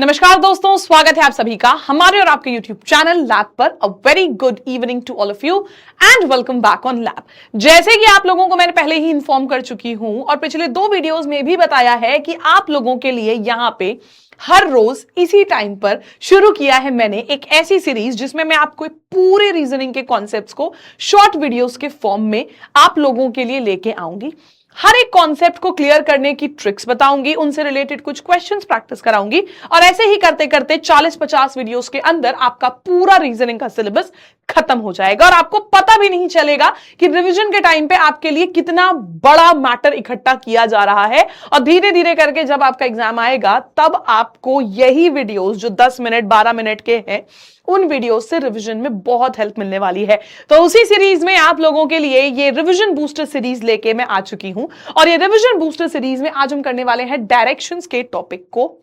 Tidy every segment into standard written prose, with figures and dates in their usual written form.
नमस्कार दोस्तों, स्वागत है आप सभी का हमारे और आपके YouTube चैनल लैब पर। A very good evening to all of you and welcome back on lab. जैसे कि आप लोगों को मैंने पहले ही इन्फॉर्म कर चुकी हूं और पिछले 2 वीडियोस में भी बताया है कि आप लोगों के लिए यहां पे हर रोज इसी टाइम पर शुरू किया है मैंने एक ऐसी सीरीज जिसमें मैं आपको पूरे रीजनिंग के कॉन्सेप्ट्स को शॉर्ट वीडियोस के फॉर्म में आप लोगों के लिए लेके आऊंगी। हर एक कॉन्सेप्ट को क्लियर करने की ट्रिक्स बताऊंगी, उनसे रिलेटेड कुछ क्वेश्चंस प्रैक्टिस कराऊंगी और ऐसे ही करते करते 40-50 वीडियोस के अंदर आपका पूरा रीजनिंग का सिलेबस खत्म हो जाएगा और आपको पता भी नहीं चलेगा कि रिवीजन के टाइम पे आपके लिए कितना बड़ा मैटर इकट्ठा किया जा रहा है। और धीरे धीरे करके जब आपका एग्जाम आएगा तब आपको यही वीडियोस जो 10 मिनट 12 मिनट के हैं उन वीडियोस से रिवीजन में बहुत हेल्प मिलने वाली है। तो उसी सीरीज में आप लोगों के लिए ये रिवीजन बूस्टर सीरीज लेके मैं आ चुकी हूं और ये रिवीजन बूस्टर सीरीज में आज हम करने वाले हैं डायरेक्शंस के टॉपिक को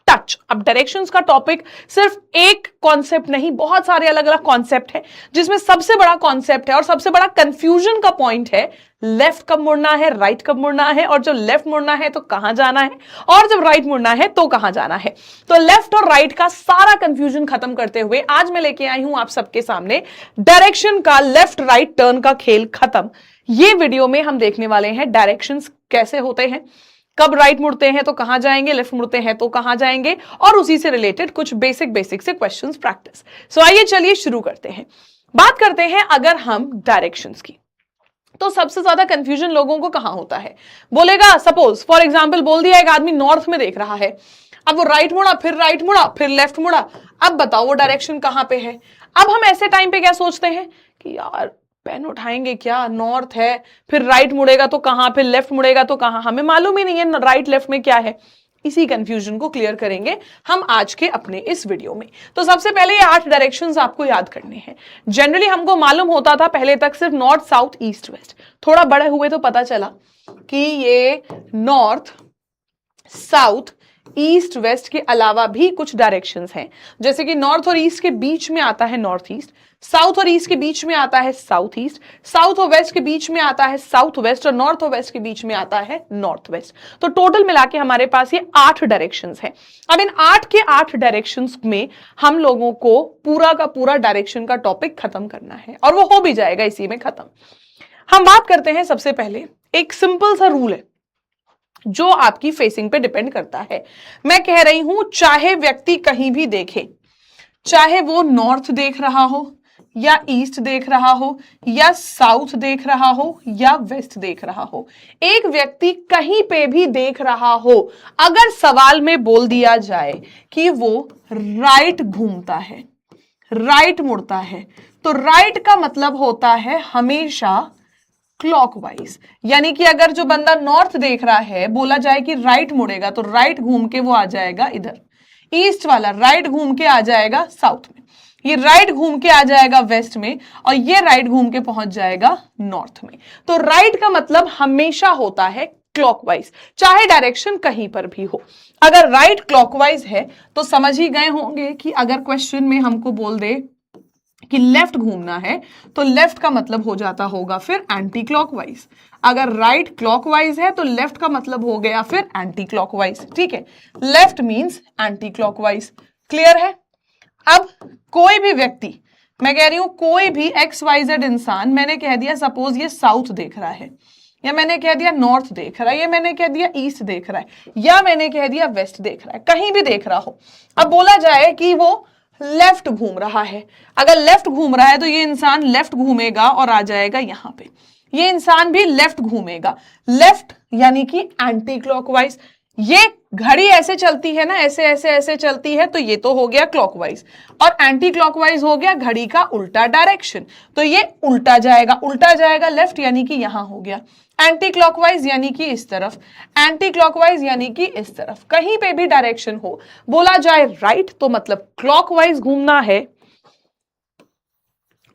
टच। अब डायरेक्शंस का टॉपिक सिर्फ एक कॉन्सेप्ट नहीं, बहुत सारे अलग अलग कॉन्सेप्ट है जिसमें सबसे बड़ा कॉन्सेप्ट है और सबसे बड़ा कंफ्यूजन का पॉइंट है लेफ्ट कब मुड़ना है, राइट कब मुड़ना है, और जब लेफ्ट मुड़ना है तो कहां जाना है और जब राइट मुड़ना है तो कहां जाना है। तो लेफ्ट और राइट का सारा कंफ्यूजन खत्म करते हुए आज मैं लेके आई हूं आप सबके सामने डायरेक्शन का लेफ्ट राइट टर्न का खेल खत्म। ये वीडियो में हम देखने वाले हैं डायरेक्शंस कैसे होते हैं, कब राइट मुड़ते हैं तो कहां जाएंगे, लेफ्ट मुड़ते हैं तो कहां जाएंगे, और उसी से रिलेटेड कुछ बेसिक से क्वेश्चंस प्रैक्टिस। सो आइए चलिए शुरू करते हैं। बात करते हैं अगर हम डायरेक्शंस की, तो सबसे ज्यादा कंफ्यूजन लोगों को कहां होता है। बोलेगा, सपोज फॉर एग्जांपल बोल दिया एक आदमी नॉर्थ में देख रहा है, अब वो राइट मुड़ा, फिर लेफ्ट मुड़ा, अब बताओ वो डायरेक्शन कहां पे है। अब हम ऐसे टाइम पे क्या सोचते हैं कि यार पेन उठाएंगे क्या, नॉर्थ है, फिर राइट मुड़ेगा तो कहां, फिर लेफ्ट मुड़ेगा तो कहां, हमें मालूम ही नहीं है राइट लेफ्ट में क्या है। इसी कंफ्यूजन को क्लियर करेंगे हम आज के अपने इस वीडियो में। तो सबसे पहले ये 8 डायरेक्शंस आपको याद करने हैं। जनरली हमको मालूम होता था पहले तक सिर्फ नॉर्थ साउथ ईस्ट वेस्ट, थोड़ा बड़े हुए तो पता चला कि ये नॉर्थ साउथ ईस्ट वेस्ट के अलावा भी कुछ डायरेक्शंस हैं, जैसे कि नॉर्थ और ईस्ट के बीच में आता है नॉर्थ ईस्ट, साउथ और ईस्ट के बीच में आता है साउथ ईस्ट, साउथ और वेस्ट के बीच में आता है साउथ वेस्ट, और नॉर्थ और वेस्ट के बीच में आता है नॉर्थ वेस्ट। तो टोटल मिला के हमारे पास ये 8 डायरेक्शंस हैं। अब इन 8 के 8 डायरेक्शंस में हम लोगों को पूरा का पूरा डायरेक्शन का टॉपिक खत्म करना है और वो हो भी जाएगा इसी में खत्म। हम बात करते हैं सबसे पहले, एक सिंपल सा रूल है जो आपकी फेसिंग पे डिपेंड करता है। मैं कह रही हूं चाहे व्यक्ति कहीं भी देखे, चाहे वो नॉर्थ देख रहा हो या ईस्ट देख रहा हो या साउथ देख रहा हो या वेस्ट देख रहा हो, एक व्यक्ति कहीं पे भी देख रहा हो, अगर सवाल में बोल दिया जाए कि वो राइट घूमता है, राइट मुड़ता है, तो राइट का मतलब होता है हमेशा क्लॉकवाइज। यानी कि अगर जो बंदा नॉर्थ देख रहा है बोला जाए कि राइट मुड़ेगा तो राइट घूम के वो आ जाएगा इधर, ईस्ट वाला राइट घूम के आ जाएगा साउथ में, ये राइट घूम के आ जाएगा वेस्ट में, और ये राइट घूम के पहुंच जाएगा नॉर्थ में। तो राइट का मतलब हमेशा होता है क्लॉकवाइज, चाहे डायरेक्शन कहीं पर भी हो। अगर राइट क्लॉकवाइज है तो समझ ही गए होंगे कि अगर क्वेश्चन में हमको बोल दे कि लेफ्ट घूमना है तो लेफ्ट का मतलब हो जाता होगा फिर एंटी क्लॉकवाइज, अगर राइट क्लॉकवाइज है तो लेफ्ट का मतलब हो गया फिर एंटी क्लॉकवाइज। ठीक है, left means anti clockwise. Clear है। अब कोई भी व्यक्ति, मैं कह रही हूं कोई भी XYZ इंसान, मैंने कह दिया सपोज ये साउथ देख रहा है, या मैंने कह दिया नॉर्थ देख रहा है, या मैंने कह दिया ईस्ट देख रहा है, या मैंने कह दिया वेस्ट देख रहा है, कहीं भी देख रहा हो, अब बोला जाए कि वो लेफ्ट घूम रहा है, अगर लेफ्ट घूम रहा है तो ये इंसान लेफ्ट घूमेगा और आ जाएगा यहां पे, ये इंसान भी लेफ्ट घूमेगा, लेफ्ट यानी कि एंटी क्लॉकवाइज। ये घड़ी ऐसे चलती है ना, ऐसे ऐसे ऐसे चलती है, तो ये तो हो गया क्लॉकवाइज, और एंटी क्लॉकवाइज हो गया घड़ी का उल्टा डायरेक्शन, तो ये उल्टा जाएगा लेफ्ट यानी कि यहां हो गया, एंटी क्लॉकवाइज यानी कि इस तरफ, एंटी क्लॉकवाइज यानी कि इस तरफ, कहीं पे भी डायरेक्शन हो, बोला जाए राइट तो मतलब क्लॉकवाइज घूमना है,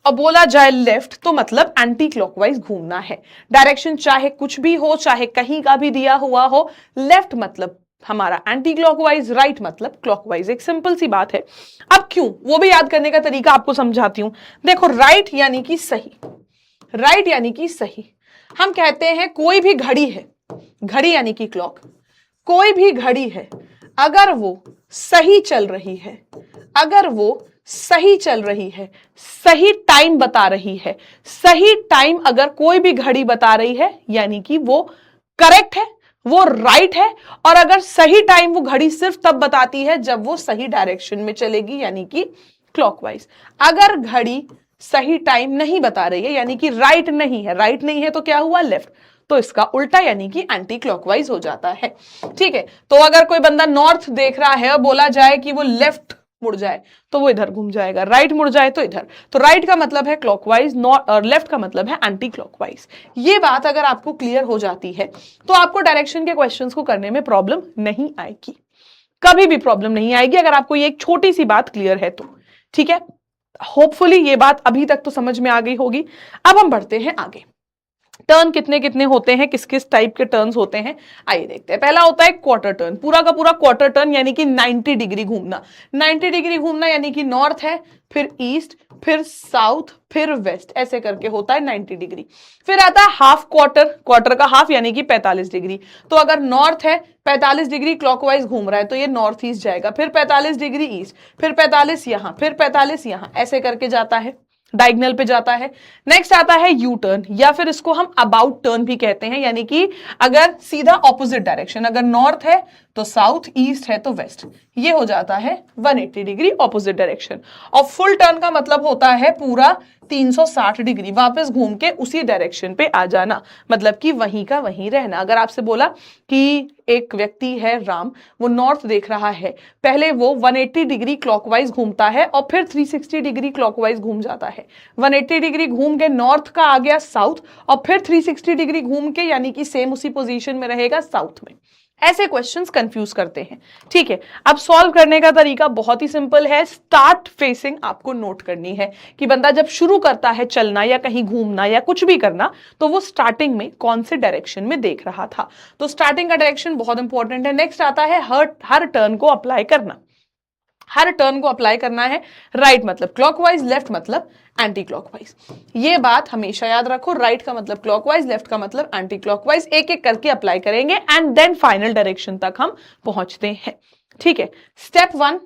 और बोला जाए लेफ्ट तो मतलब एंटी क्लॉकवाइज घूमना है। डायरेक्शन चाहे कुछ भी हो, चाहे कहीं का भी दिया हुआ हो, लेफ्ट मतलब हमारा एंटी क्लॉकवाइज, राइट मतलब क्लॉकवाइज। एक सिंपल सी बात है। अब क्यों, वो भी याद करने का तरीका आपको समझाती हूं। देखो, राइट यानी कि सही, राइट यानी कि सही। हम कहते हैं कोई भी घड़ी है, घड़ी यानी कि क्लॉक, कोई भी घड़ी है, अगर वो सही चल रही है, अगर वो सही चल रही है, सही टाइम बता रही है, सही टाइम अगर कोई भी घड़ी बता रही है यानी कि वो करेक्ट है, वो राइट है। और अगर सही टाइम वो घड़ी सिर्फ तब बताती है जब वो सही डायरेक्शन में चलेगी यानी कि क्लॉकवाइज। अगर घड़ी सही टाइम नहीं बता रही है यानी कि राइट नहीं है, राइट नहीं है तो क्या हुआ, लेफ्ट, तो इसका उल्टा यानी कि एंटी क्लॉकवाइज हो जाता है। ठीक है, तो अगर कोई बंदा नॉर्थ देख रहा है और बोला जाए कि वो लेफ्ट मुड़ जाए तो वो इधर घूम जाएगा, राइट मुड़ जाए तो इधर। तो राइट का मतलब है क्लॉकवाइज, नॉट, और लेफ्ट का मतलब है एंटी क्लॉकवाइज। ये बात अगर आपको क्लियर हो जाती है तो आपको डायरेक्शन के क्वेश्चंस को करने में प्रॉब्लम नहीं आएगी, कभी भी प्रॉब्लम नहीं आएगी अगर आपको ये एक छोटी सी बात क्लियर है तो। ठीक है, होपफुली ये बात अभी तक तो समझ में आ गई होगी। अब हम बढ़ते हैं आगे। टर्न कितने कितने होते हैं, किस किस टाइप के टर्न्स होते हैं, आइए देखते हैं। पहला होता है क्वार्टर टर्न, पूरा का पूरा क्वार्टर टर्न यानी कि 90 डिग्री घूमना। 90 डिग्री घूमना यानी कि नॉर्थ है, फिर ईस्ट, फिर साउथ, फिर वेस्ट, ऐसे करके होता है 90 डिग्री। फिर आता है हाफ क्वार्टर, क्वार्टर का हाफ यानी कि 45 डिग्री। तो अगर नॉर्थ है, 45 डिग्री क्लॉकवाइज घूम रहा है तो ये नॉर्थ ईस्ट जाएगा, फिर 45 डिग्री ईस्ट, फिर 45 यहां, फिर 45 यहां, ऐसे करके जाता है, डायगोनल पे जाता है। नेक्स्ट आता है यू टर्न, या फिर इसको हम अबाउट टर्न भी कहते हैं, यानी कि अगर सीधा ऑपोजिट डायरेक्शन, अगर नॉर्थ है तो साउथ, ईस्ट है तो वेस्ट, ये हो जाता है 180 डिग्री ऑपोजिट डायरेक्शन। और फुल टर्न का मतलब होता है पूरा 360 डिग्री वापस घूम के उसी डायरेक्शन पे आ जाना, मतलब कि वहीं का वहीं रहना। अगर आपसे बोला कि एक व्यक्ति है राम, वो नॉर्थ देख रहा है, पहले वो 180 डिग्री क्लॉकवाइज घूमता है और फिर 360 डिग्री क्लॉकवाइज घूम जाता है। 180 डिग्री घूम के नॉर्थ का आ गया साउथ, और फिर 360 डिग्री घूम के यानी कि सेम उसी पोजीशन में रहेगा साउथ में। ऐसे क्वेश्चंस कंफ्यूज करते हैं। ठीक है, अब सॉल्व करने का तरीका बहुत ही सिंपल है। स्टार्ट फेसिंग आपको नोट करनी है कि बंदा जब शुरू करता है चलना या कहीं घूमना या कुछ भी करना तो वो स्टार्टिंग में कौन से डायरेक्शन में देख रहा था। तो स्टार्टिंग का डायरेक्शन बहुत इंपॉर्टेंट है। नेक्स्ट आता है हर टर्न को अप्लाई करना। हर टर्न को अप्लाई करना है, राइट मतलब क्लॉकवाइज, लेफ्ट मतलब एंटी क्लॉकवाइज। ये बात हमेशा याद रखो, राइट का मतलब क्लॉकवाइज, लेफ्ट का मतलब एंटी क्लॉकवाइज। एक एक करके अप्लाई करेंगे एंड देन फाइनल डायरेक्शन तक हम पहुंचते हैं। ठीक है, स्टेप 1,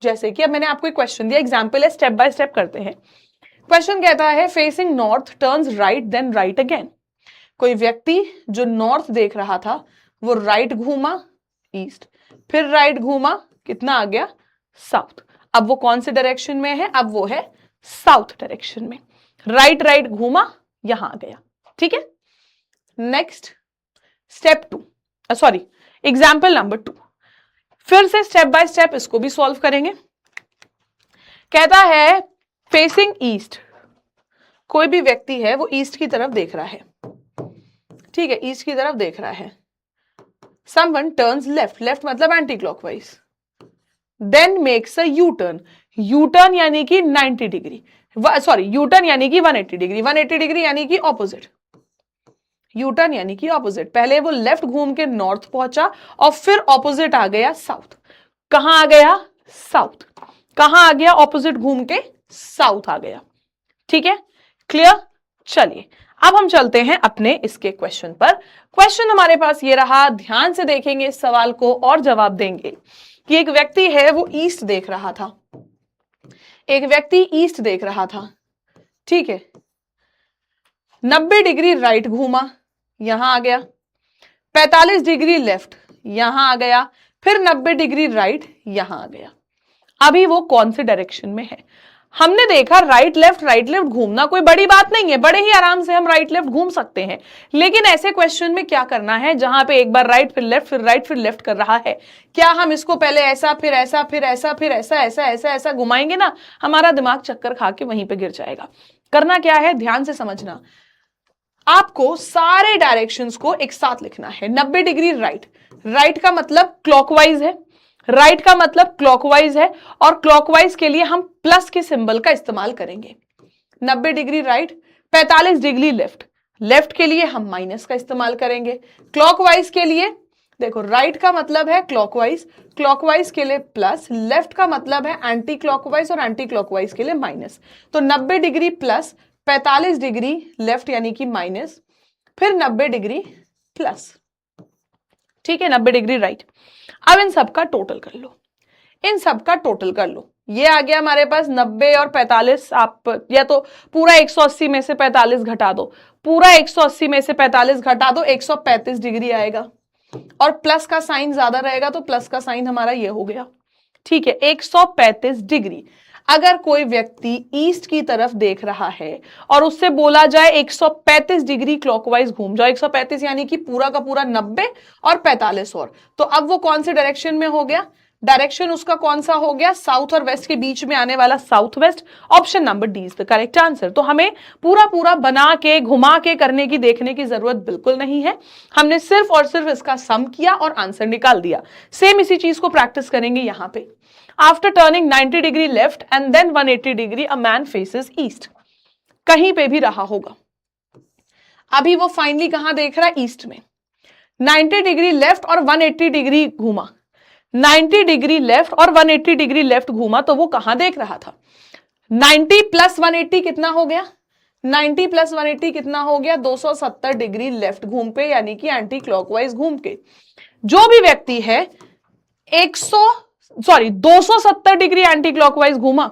जैसे कि अब मैंने आपको एक क्वेश्चन दिया, एग्जाम्पल है, स्टेप बाय स्टेप करते हैं। क्वेश्चन कहता है facing north turns right then right again. कोई व्यक्ति जो नॉर्थ देख रहा था वो राइट घूमा ईस्ट, फिर राइट घूमा, कितना आ गया साउथ। अब वो कौन से डायरेक्शन में है, अब वो है साउथ डायरेक्शन में। राइट राइट घूमा, यहां आ गया। ठीक है, next step 2, sorry example number 2, फिर से स्टेप बाय स्टेप इसको भी सॉल्व करेंगे। कहता है फेसिंग ईस्ट, कोई भी व्यक्ति है वो ईस्ट की तरफ देख रहा है। ठीक है, ईस्ट की तरफ देख रहा है। समवन टर्न्स लेफ्ट, लेफ्ट मतलब anti clockwise, then makes a U turn, U turn यानी कि 90 डिग्री, सॉरी यू टर्न यानी कि 180 डिग्री, 180 डिग्री यानी कि ऑपोजिट, यू टर्न यानी कि ऑपोजिट। पहले वो लेफ्ट घूम के नॉर्थ पहुंचा और फिर ऑपोजिट आ गया साउथ। कहां आ गया, साउथ। कहां आ गया, ऑपोजिट घूम के साउथ आ गया। ठीक है, क्लियर। चलिए अब हम चलते हैं अपने इसके क्वेश्चन पर। क्वेश्चन हमारे पास ये रहा, ध्यान से देखेंगे इस सवाल को और जवाब देंगे कि एक व्यक्ति है वो ईस्ट देख रहा था, एक व्यक्ति ईस्ट देख रहा था। ठीक है, 90 डिग्री राइट घूमा, यहां आ गया, 45 डिग्री लेफ्ट, यहां आ गया, फिर 90 डिग्री राइट, यहां आ गया। अभी वो कौन से डायरेक्शन में है। हमने देखा राइट लेफ्ट घूमना कोई बड़ी बात नहीं है, बड़े ही आराम से हम राइट लेफ्ट घूम सकते हैं। लेकिन ऐसे क्वेश्चन में क्या करना है जहां पे एक बार राइट फिर लेफ्ट फिर राइट फिर लेफ्ट कर रहा है, क्या हम इसको पहले ऐसा फिर ऐसा फिर ऐसा फिर ऐसा ऐसा ऐसा ऐसा घुमाएंगे ना, हमारा दिमाग चक्कर खा के वहीं पे गिर जाएगा। करना क्या है, ध्यान से समझना, आपको सारे डायरेक्शंस को एक साथ लिखना है। 90 डिग्री राइट, राइट का मतलब क्लॉकवाइज है, राइट का मतलब क्लॉकवाइज है, और क्लॉकवाइज के लिए हम प्लस के सिंबल का इस्तेमाल करेंगे। 90 degree right, 45 degree left, left के लिए हम माइनस का इस्तेमाल करेंगे। क्लॉकवाइज के लिए देखो, राइट का मतलब है क्लॉकवाइज, क्लॉकवाइज के लिए प्लस, लेफ्ट का मतलब है एंटी क्लॉकवाइज और एंटी क्लॉकवाइज के लिए माइनस। तो 90 डिग्री प्लस 45 डिग्री लेफ्ट यानी कि माइनस, फिर 90 डिग्री प्लस। ठीक है, 90 डिग्री राइट। अब इन सब का टोटल कर लो, इन सब का टोटल कर लो। ये आ गया हमारे पास 90 और 45, आप या तो पूरा 180 में से 45 घटा दो, पूरा 180 में से 45 घटा दो, 135 डिग्री आएगा, और प्लस का साइन ज्यादा रहेगा तो प्लस का साइन हमारा ये हो गया, ठीक है, 135 डिग्री। अगर कोई व्यक्ति ईस्ट की तरफ देख रहा है और उससे बोला जाए 135 डिग्री क्लॉकवाइज घूम जाओ, 135 यानी कि पूरा का पूरा 90 और 45 और, तो अब वो कौन से डायरेक्शन में हो गया, डायरेक्शन उसका कौन सा हो गया, साउथ और वेस्ट के बीच में आने वाला south west. Option number D is the correct answer. तो हमें पूरा पूरा बना के घुमा के करने की देखने की जरूरत बिल्कुल नहीं है, हमने सिर्फ और सिर्फ इसका सम किया और आंसर निकाल दिया। सेम इसी चीज को प्रैक्टिस करेंगे यहां पे। After turning 90 degree left and then 180 degree a man faces east, कहीं पे भी रहा होगा, अभी वो फाइनली कहां देख रहा है, ईस्ट में। 90 डिग्री लेफ्ट और 180 डिग्री घूमा, 90 डिग्री लेफ्ट और 180 डिग्री लेफ्ट घूमा, तो वो कहां देख रहा था, 90 प्लस 180 कितना हो गया, 90 प्लस 180 कितना हो गया, 270 डिग्री लेफ्ट घूम पे, यानी कि एंटी क्लॉकवाइज घूम के। जो भी व्यक्ति है 270 डिग्री एंटी क्लॉकवाइज घूमा,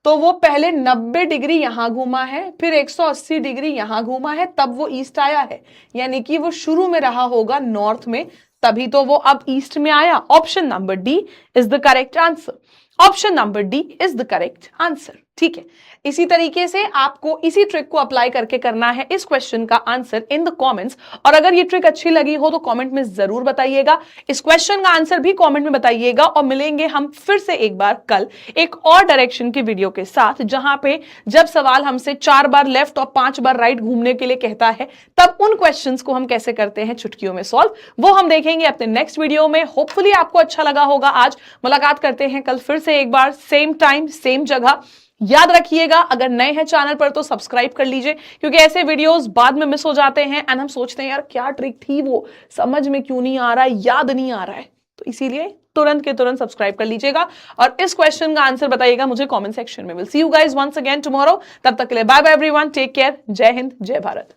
तो वो पहले 90 डिग्री यहां घूमा है, फिर 180 डिग्री यहां घूमा है, तब वो ईस्ट आया है, यानी कि वो शुरू में रहा होगा नॉर्थ में, तभी तो वो अब ईस्ट में आया। Option number D is the correct answer. Option number D is the correct answer, ठीक है। इसी तरीके से आपको इसी ट्रिक को अप्लाई करके करना है इस क्वेश्चन का आंसर इन द कमेंट्स, और अगर ये ट्रिक अच्छी लगी हो तो कमेंट में जरूर बताइएगा, इस क्वेश्चन का आंसर भी कमेंट में बताइएगा, और मिलेंगे हम फिर से एक बार कल एक और डायरेक्शन की वीडियो के साथ, जहां पे जब सवाल हमसे 4 बार लेफ्ट और 5 बार राइट घूमने के लिए कहता है, तब उन क्वेश्चंस को हम कैसे करते हैं चुटकियों में सॉल्व, वो हम देखेंगे अपने नेक्स्ट वीडियो में। होपफुली आपको अच्छा लगा होगा। आज मुलाकात करते हैं कल फिर से एक बार, सेम टाइम सेम जगह। याद रखिएगा, अगर नए हैं चैनल पर तो सब्सक्राइब कर लीजिए, क्योंकि ऐसे वीडियोस बाद में मिस हो जाते हैं एंड हम सोचते हैं यार क्या ट्रिक थी, वो समझ में क्यों नहीं आ रहा है, याद नहीं आ रहा है, तो इसीलिए तुरंत के तुरंत सब्सक्राइब कर लीजिएगा और इस क्वेश्चन का आंसर बताइएगा मुझे कमेंट सेक्शन में। Will see you guys once again tomorrow. तब तक के लिए bye bye everyone, take care, जय हिंद, जय भारत।